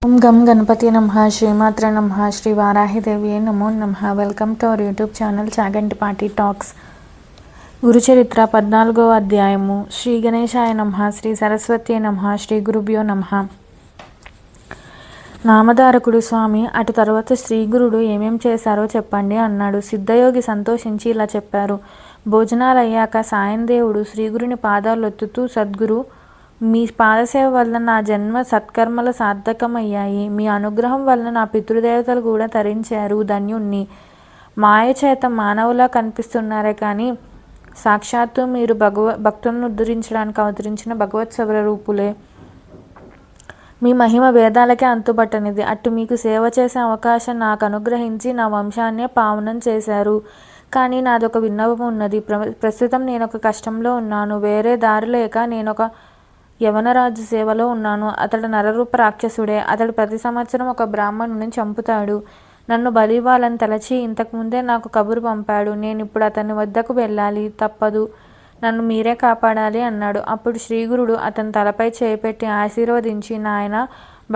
ఓం గం గణపతి నమః శ్రీమాత్రే నమః శ్రీ వారాహిదేవి నమో నమః. Welcome to our YouTube channel Chagantipati talks. Gurucharitra 14వ అధ్యాయము. శ్రీ గణేశాయ నమః, శ్రీ సరస్వతి నమః, శ్రీ గురుభ్యో నమః. నామధారకుడు స్వామి, అటు తరువాత శ్రీగురుడు ఏమేం చేశారో చెప్పండి అన్నాడు. సిద్ధయోగి సంతోషించి ఇలా చెప్పారు. భోజనాలయ్యాక సాయందేవుడు శ్రీగురుని పాదాలొత్తుతూ, సద్గురు, మీ పాదసేవ వలన నా జన్మ సత్కర్మలు సార్థకమయ్యాయి. మీ అనుగ్రహం వలన నా పితృదేవతలు కూడా తరించారు. ధన్యుణ్ణి. మాయ చేత మానవులా కనిపిస్తున్నారే కానీ సాక్షాత్తు మీరు భక్తులను ఉద్ధరించడానికి అవతరించిన భగవత్ స్వరూపులే. మీ మహిమ వేదాలకే అంతుబట్టనిది. అటు మీకు సేవ చేసే అవకాశం నాకు అనుగ్రహించి నా వంశాన్నే పావనం చేశారు. కానీ నాదొక విన్నపం ఉన్నది. ప్రస్తుతం నేనొక కష్టంలో ఉన్నాను. వేరే దారి లేక నేనొక యవనరాజు సేవలో ఉన్నాను. అతడు నరరూప రాక్షసుడే. అతడు ప్రతి సంవత్సరం ఒక బ్రాహ్మణుని చంపుతాడు. నన్ను బలివ్వాలని తలచి ఇంతకుముందే నాకు కబురు పంపాడు. నేనిప్పుడు అతని వద్దకు వెళ్ళాలి. తప్పదు. నన్ను మీరే కాపాడాలి అన్నాడు. అప్పుడు శ్రీగురుడు అతని తలపై చేపెట్టి ఆశీర్వదించి, నాయన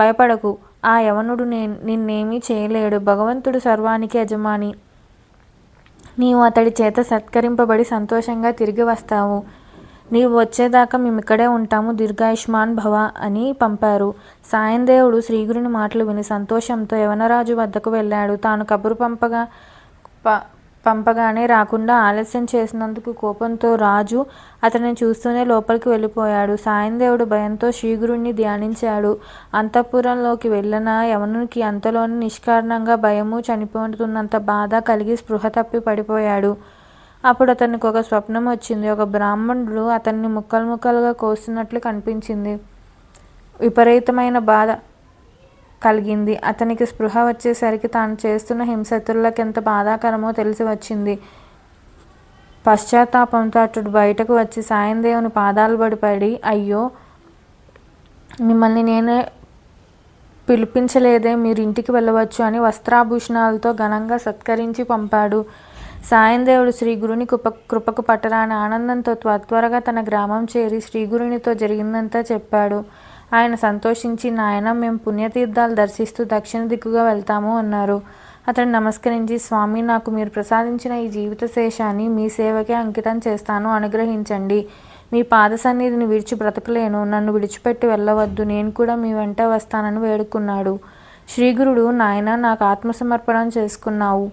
భయపడకు, ఆ యవనుడు నిన్నేమీ చేయలేడు. భగవంతుడు సర్వానికి యజమాని. నీవు అతడి చేత సత్కరింపబడి సంతోషంగా తిరిగి వస్తావు. నీవు వచ్చేదాకా మేమిక్కడే ఉంటాము. దీర్ఘాయుష్మాన్ భవ అని పంపారు. సాయందేవుడు శ్రీగురుని మాటలు విని సంతోషంతో యవనరాజు వద్దకు వెళ్ళాడు. తాను కబురు పంపగానే రాకుండా ఆలస్యం చేసినందుకు కోపంతో రాజు అతనిని చూస్తూనే లోపలికి వెళ్ళిపోయాడు. సాయందేవుడు భయంతో శ్రీగురుణ్ణి ధ్యానించాడు. అంతఃపురంలోకి వెళ్ళిన యవనునికి అంతలోని నిష్కారణంగా భయము, చనిపోతున్నంత బాధ కలిగి స్పృహ తప్పి పడిపోయాడు. అప్పుడు అతనికి ఒక స్వప్నం వచ్చింది. ఒక బ్రాహ్మణుడు అతన్ని ముక్కలు ముక్కలుగా కోస్తున్నట్లు కనిపించింది. విపరీతమైన బాధ కలిగింది. అతనికి స్పృహ వచ్చేసరికి తాను చేస్తున్న హింసతులకు ఎంత బాధాకరమో తెలిసి వచ్చింది. పశ్చాత్తాపంతో అతడు బయటకు వచ్చి సాయందేవుని పాదాలు పడి, అయ్యో, మిమ్మల్ని నేనే పిలిపించలేదే, మీరు ఇంటికి వెళ్ళవచ్చు అని వస్త్రాభూషణాలతో ఘనంగా సత్కరించి పంపాడు. సాయందేవుడు శ్రీగురుని కృపకు పట్టరాని ఆనందంతో త్వరగా తన గ్రామం చేరి శ్రీగురునితో జరిగిందంతా చెప్పాడు. ఆయన సంతోషించి, నాయన, మేము పుణ్యతీర్థాలు దర్శిస్తూ దక్షిణ దిక్కుగా వెళ్తాము అన్నారు. అతడు నమస్కరించి, స్వామి, నాకు మీరు ప్రసాదించిన ఈ జీవిత శేషాన్ని మీ సేవకే అంకితం చేస్తాను. అనుగ్రహించండి. మీ పాద సన్నిధిని విడిచి బ్రతకలేను. నన్ను విడిచిపెట్టి వెళ్ళవద్దు. నేను కూడా మీ వెంట వస్తానని వేడుకున్నాడు. శ్రీగురుడు, నాయన, నాకు ఆత్మసమర్పణం చేసుకున్నావు.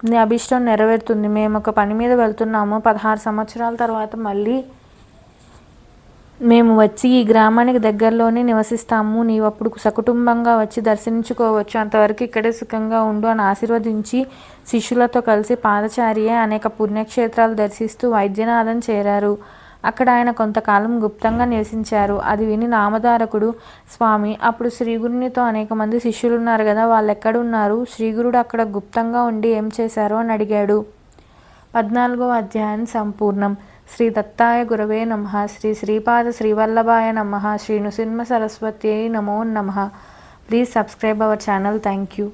నీ అభిష్టం నెరవేరుతుంది. మేము ఒక పని మీద వెళ్తున్నాము. 16 సంవత్సరాల తర్వాత మళ్ళీ మేము వచ్చి ఈ గ్రామానికి దగ్గరలోనే నివసిస్తాము. నీవు అప్పుడు సకుటుంబంగా వచ్చి దర్శించుకోవచ్చు. అంతవరకు ఇక్కడే సుఖంగా ఉండు అని ఆశీర్వదించి శిష్యులతో కలిసి పాదచారియే అనేక పుణ్యక్షేత్రాలు దర్శిస్తూ వైద్యనాథం చేరారు. అక్కడ ఆయన కొంతకాలం గుప్తంగా నివసించారు. అది విని నామధారకుడు, స్వామి, అప్పుడు శ్రీగురునితో అనేక మంది శిష్యులున్నారు కదా, వాళ్ళు ఎక్కడున్నారు? శ్రీగురుడు అక్కడ గుప్తంగా ఉండి ఏం చేశారో అని అడిగాడు. 14వ అధ్యాయం సంపూర్ణం. శ్రీ దత్తాయ గురవే నమః. శ్రీ శ్రీపాద శ్రీవల్లభాయ నమః. శ్రీ నృసింహ సరస్వత్యై నమో నమః. Please subscribe our channel. Thank you.